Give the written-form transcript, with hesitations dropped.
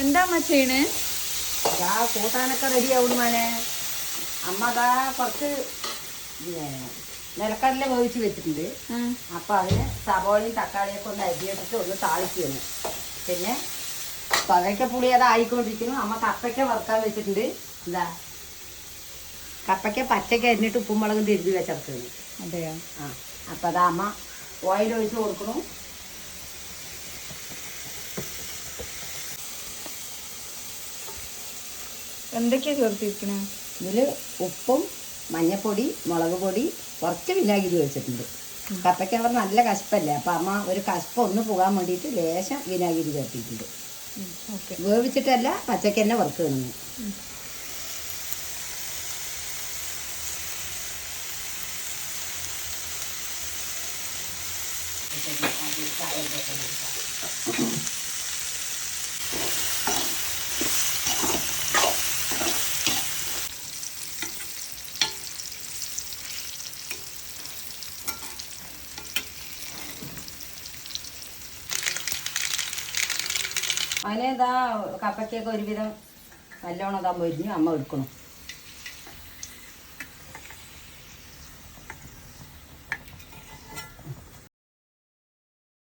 എന്താ അമ്മ ചെയ്യണേ? അതാ കൂട്ടാനൊക്കെ റെഡി ആവും മോനെ. അമ്മ അതാ കുറച്ച് നിലക്കടല വേവിച്ച് വെച്ചിട്ടുണ്ട്. അപ്പം അതിന് സവോളയും തക്കാളിയൊക്കെ ഒന്ന് അരിഞ്ഞിട്ടിട്ട് ഒന്ന് താളിക്കുകയാണ്. പിന്നെ പകയ്ക്കപ്പുളി അത് ആയിക്കൊണ്ടിരിക്കുന്നു. അമ്മ കപ്പയ്ക്ക വറുക്കാൻ വെച്ചിട്ടുണ്ട്. എന്താ കപ്പയ്ക്ക പച്ചയ്ക്ക് അരിഞ്ഞിട്ട് ഉപ്പും മുളകും തിരുമ്പി വെച്ചെടുക്കുന്നു. അതെയോ? ആ അപ്പം അതാ അമ്മ ഓയിൽ ഒഴിച്ച് കൊടുക്കണം. എന്തൊക്കെയാ ചേർത്തിരിക്കണേ? ഇതിൽ ഉപ്പും മഞ്ഞപ്പൊടി മുളക് പൊടി കുറച്ച് വിനാഗിരി വെച്ചിട്ടുണ്ട്. കപ്പയ്ക്ക അവർ നല്ല കശപ്പല്ലേ, അപ്പം അമ്മ ഒരു കശപ്പ് ഒന്ന് പോകാൻ വേണ്ടിയിട്ട് ലേശം വിനാഗിരി ചേർത്തിട്ടുണ്ട്. വേവിച്ചിട്ടല്ല, പച്ചയ്ക്ക് തന്നെ വറുത്ത് കിടന്നു. അതിനെന്താ കപ്പയ്ക്കൊക്കെ ഒരുവിധം നല്ലോണം ഇതാ മൊരിഞ്ഞ് അമ്മ എടുക്കണം.